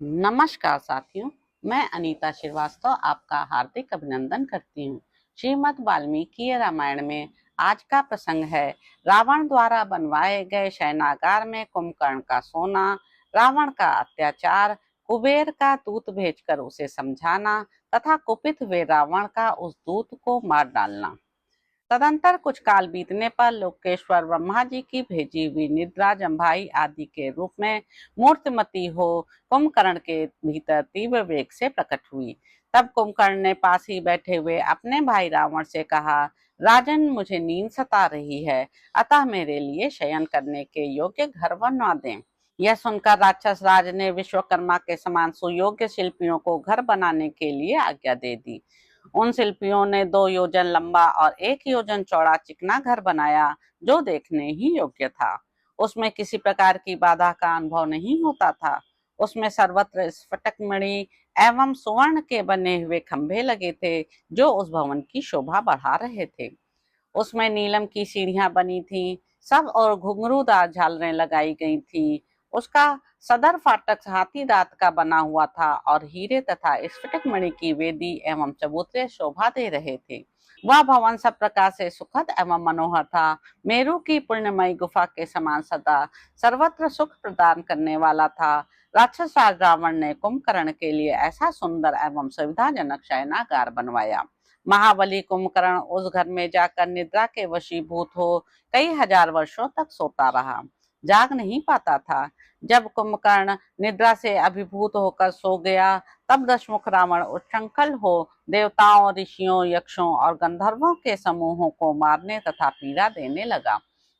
नमस्कार साथियों, मैं अनीता श्रीवास्तव आपका हार्दिक अभिनंदन करती हूँ। श्रीमद् वाल्मीकि रामायण में आज का प्रसंग है रावण द्वारा बनवाए गए शयनागार में कुंभकर्ण का सोना, रावण का अत्याचार, कुबेर का दूत भेजकर उसे समझाना तथा कुपित हुए रावण का उस दूत को मार डालना। तदंतर कुछ काल बीतने पर लोकेश्वर ब्रह्मा जी की भेजी हुई निद्रा जम्भाई आदि के रूप में मूर्तिमती हो कुंभकर्ण के भीतर तीव्र वेग से प्रकट हुई। तब कुंभकर्ण ने पास ही बैठे हुए अपने भाई रावण से कहा, राजन, मुझे नींद सता रही है, अतः मेरे लिए शयन करने के योग्य घर बनवा दें। यह सुनकर राक्षस राज ने विश्वकर्मा के समान सुयोग्य शिल्पियों को घर बनाने के लिए आज्ञा दे दी। उन शिल्पियों ने 2 योजन लंबा और 1 योजन चौड़ा चिकना घर बनाया, जो देखने ही योग्य था। उसमें किसी प्रकार की बाधा का अनुभव नहीं होता था। उसमें सर्वत्र स्फटिक मणि एवं सुवर्ण के बने हुए खंभे लगे थे, जो उस भवन की शोभा बढ़ा रहे थे। उसमें नीलम की सीढ़ियां बनी थी, सब और घुंघरूदार झालरें लगाई गई थी। उसका सदर फाटक हाथी दांत का बना हुआ था और हीरे तथा स्फटिक मणि की वेदी एवं चबूतरे शोभा दे रहे थे। वह भवन सब प्रकार से सुखद एवं मनोहर था। मेरू की पुण्यमयी गुफा के समान सदा सर्वत्र सुख प्रदान करने वाला था। राक्षस राज रावण ने कुंभकर्ण के लिए ऐसा सुंदर एवं सुविधाजनक शयनागार बनवाया। महाबली कुंभकर्ण उस घर में जाकर निद्रा के वशीभूत हो कई हजार वर्षों तक सोता रहा, जाग नहीं पाता था। जब कुंभकर्ण निद्रा से अभिभूत होकर सो गया, तब दशमुख रावण उच्छृंखल हो देवताओं, ऋषियों, यक्षों और गंधर्वों के समूहों को मारने तथा पीड़ा देने लगा।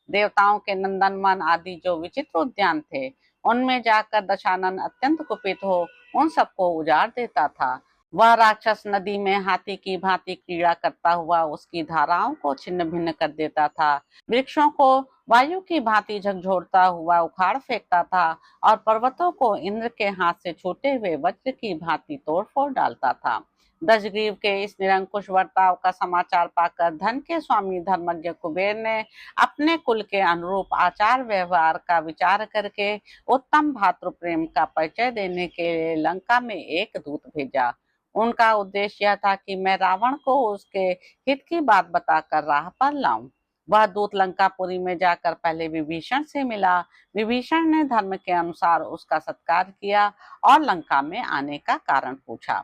देवताओं के नंदनवन आदि जो विचित्र उद्यान थे, उनमें जाकर दशानन अत्यंत कुपित हो उन सबको उजाड़ देता था। वह राक्षस नदी में हाथी की भांति क्रीड़ा करता हुआ उसकी धाराओं को छिन्न भिन्न कर देता था। वृक्षों को वायु की भांति झकझोरता हुआ उखाड़ फेंकता था और पर्वतों को इंद्र के हाथ से छूटे हुए वज्र की भांति तोड़ फोड़ डालता था। दशग्रीव के इस निरंकुश वर्ताव का समाचार पाकर धन के स्वामी धर्मज्ञ कुबेर ने अपने कुल के अनुरूप आचार व्यवहार का विचार करके उत्तम भातृ प्रेम का परिचय देने के लिए लंका में एक दूत भेजा। उनका उद्देश्य यह था कि मैं रावण को उसके हित की बात बताकर राह पर लाऊं। वह दूत लंकापुरी में जाकर पहले विभीषण से मिला। विभीषण ने धर्म के अनुसार उसका सत्कार किया और लंका में आने का कारण पूछा।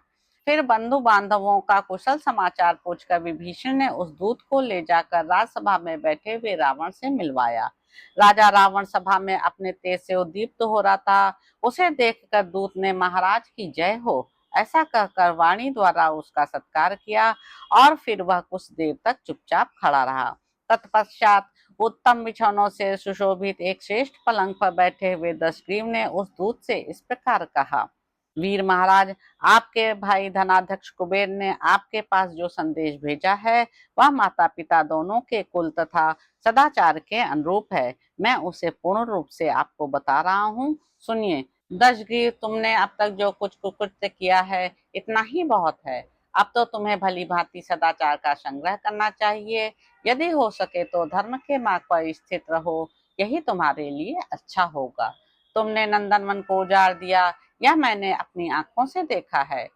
फिर बंधु बांधवों का कुशल समाचार पूछकर विभीषण ने उस दूत को ले जाकर राजसभा में बैठे हुए रावण से मिलवाया। राजा रावण सभा में अपने तेज से उद्दीप्त हो रहा था। उसे देखकर दूत ने महाराज की जय हो ऐसा कहकर वाणी द्वारा उसका सत्कार किया और फिर वह कुछ देर तक चुपचाप खड़ा रहा। तत्पश्चात उत्तम बिछौनों से सुशोभित एक श्रेष्ठ पलंग पर बैठे हुए दशग्रीव ने उस दूत से इस प्रकार कहा, वीर महाराज, आपके भाई धनाध्यक्ष कुबेर ने आपके पास जो संदेश भेजा है वह माता पिता दोनों के कुल तथा सदाचार के अनुरूप है। मैं उसे पूर्ण रूप से आपको बता रहा हूँ, सुनिए। दशग्रीव, तुमने अब तक जो कुछ कुकृत्य किया है, इतना ही बहुत है। अब तो तुम्हें भली भांति सदाचार का संग्रह करना चाहिए। यदि हो सके तो धर्म के मार्ग पर स्थित रहो, यही तुम्हारे लिए अच्छा होगा। तुमने नंदनवन को उजाड़ दिया, यह मैंने अपनी आंखों से देखा है।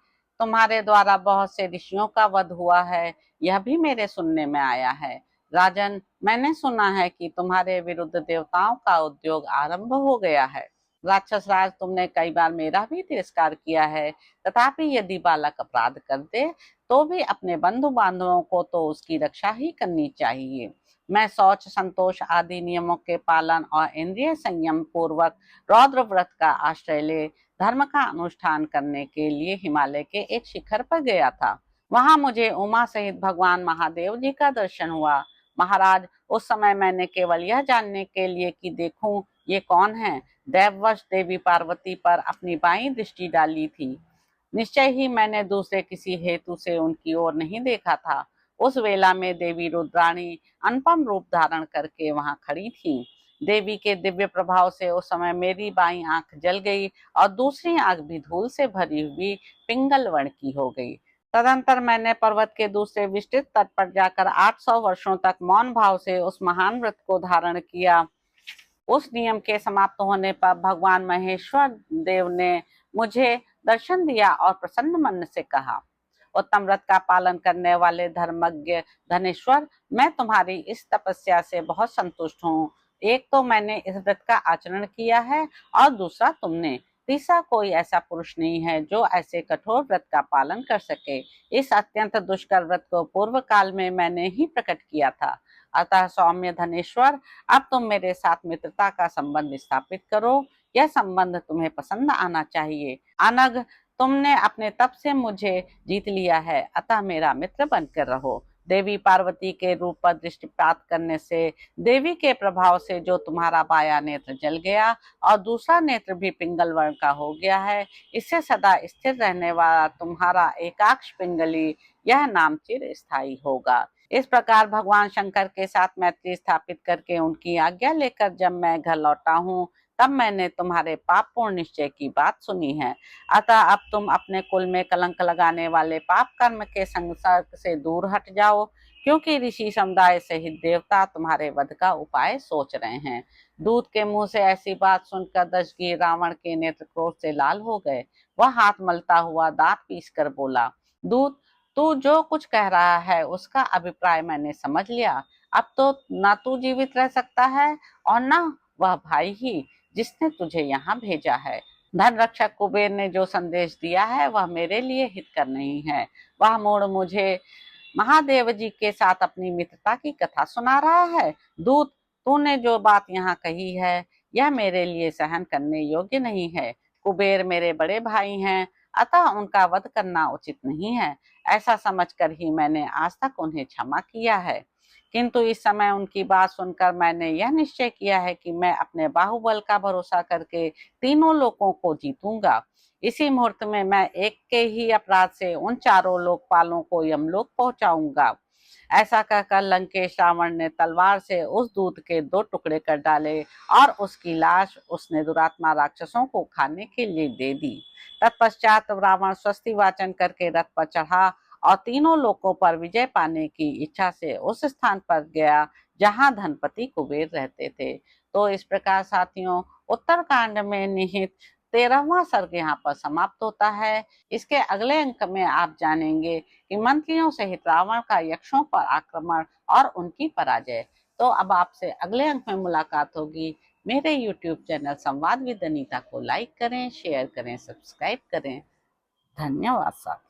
तुम्हारे द्वारा बहुत से ऋषियों का वध हुआ है, यह भी मेरे सुनने में आया है। राजन, मैंने सुना है कि तुम्हारे विरुद्ध देवताओं का उद्योग आरंभ हो गया है। राक्षस राज, तुमने कई बार मेरा भी तिरस्कार किया है, तथापि यदि बालक अपराध कर दे तो भी अपने बंधु बांधवों को तो उसकी रक्षा ही करनी चाहिए। मैं शौच, संतोष आदि नियमों के पालन और इंद्रिय संयम पूर्वक रौद्र व्रत का आश्रय ले धर्म का अनुष्ठान करने के लिए हिमालय के एक शिखर पर गया था। वहां मुझे उमा सहित भगवान महादेव जी का दर्शन हुआ। महाराज, उस समय मैंने केवल यह जानने के लिए कि देखूं ये कौन है, दैववश देवी पार्वती पर अपनी बाईं दृष्टि डाली थी। निश्चय ही मैंने दूसरे किसी हेतु से उनकी ओर नहीं देखा था। उस वेला में देवी रुद्राणी अनुपम रूप धारण करके वहां खड़ी थी। देवी के दिव्य प्रभाव से उस समय मेरी बाईं आंख जल गई और दूसरी आंख भी धूल से भरी हुई पिंगल वर्ण की हो गई। तदंतर मैंने पर्वत के दूसरे विस्तृत तट पर जाकर 800 वर्षों तक मौन भाव से उस महान व्रत को धारण किया। उस नियम के समाप्त होने पर भगवान महेश्वर देव ने मुझे दर्शन दिया और प्रसन्न मन से कहा, उत्तम व्रत का पालन करने वाले धर्मज्ञ धनेश्वर, मैं तुम्हारी इस तपस्या से बहुत संतुष्ट हूँ। एक तो मैंने इस व्रत का आचरण किया है और दूसरा तुमने। तीसरा कोई ऐसा पुरुष नहीं है जो ऐसे कठोर व्रत का पालन कर सके। इस अत्यंत दुष्कर व्रत को पूर्व काल में मैंने ही प्रकट किया था। अतः सौम्य धनेश्वर, अब तुम मेरे साथ मित्रता का संबंध स्थापित करो। यह संबंध तुम्हें पसंद आना चाहिए। अनग, तुमने अपने तप से मुझे जीत लिया है, अतः मेरा मित्र बनकर रहो। देवी पार्वती के रूप पर दृष्टिपात करने से देवी के प्रभाव से जो तुम्हारा बाया नेत्र जल गया और दूसरा नेत्र भी पिंगल वर्ण का हो गया है, इससे सदा स्थिर रहने वाला तुम्हारा एकाक्ष पिंगली यह नाम चिर स्थायी होगा। इस प्रकार भगवान शंकर के साथ मैत्री स्थापित करके उनकी आज्ञा लेकर जब मैं घर लौटा हूँ, तब मैंने तुम्हारे पाप पूर्ण निश्चय की बात सुनी है। अतः अब तुम अपने कुल में कलंक लगाने वाले पाप कर्म के संसर्ग से दूर हट जाओ, क्योंकि ऋषि समुदाय सहित देवता तुम्हारे वध का उपाय सोच रहे हैं। दूत के मुंह से ऐसी बात सुनकर दशग्रीव रावण के नेत्र क्रोध से लाल हो गए। वह हाथ मलता हुआ दांत पीस कर बोला, दूत, तू जो कुछ कह रहा है उसका अभिप्राय मैंने समझ लिया। अब तो न तू जीवित रह सकता है और न वह भाई ही जिसने तुझे यहाँ भेजा है। धन रक्षक कुबेर ने जो संदेश दिया है वह मेरे लिए हितकर नहीं है। वह मूढ़ मुझे महादेव जी के साथ अपनी मित्रता की कथा सुना रहा है। दूत, तूने जो बात यहाँ कही है यह मेरे लिए सहन करने योग्य नहीं है। कुबेर मेरे बड़े भाई हैं, अतः उनका वध करना उचित नहीं है। ऐसा समझकर ही मैंने आज तक उन्हें क्षमा किया है, किंतु इस समय उनकी बात सुनकर मैंने यह निश्चय किया है कि मैं अपने बाहुबल का भरोसा करके तीनों लोकों को जीतूंगा। इसी मुहूर्त में मैं एक के ही अपराध से उन चारों लोकपालों को यमलोक पहुंचाऊंगा। ऐसा कहकर लंकेश रावण ने तलवार से उस दूत के 2 टुकड़े कर डाले और उसकी लाश उसने दुरात्मा राक्षसों को खाने के लिए दे दी। तत्पश्चात रावण स्वस्ति वाचन करके रथ पर चढ़ा और तीनों लोकों पर विजय पाने की इच्छा से उस स्थान पर गया जहां धनपति कुबेर रहते थे। तो इस प्रकार साथियों, उत्तरकांड में निहित 13वां सर्ग यहाँ पर समाप्त होता है। इसके अगले अंक में आप जानेंगे कि मंत्रियों सहित रावण का यक्षों पर आक्रमण और उनकी पराजय। तो अब आपसे अगले अंक में मुलाकात होगी। मेरे YouTube चैनल संवाद विद अनीता को लाइक करें, शेयर करें, सब्सक्राइब करें। धन्यवाद साथियों।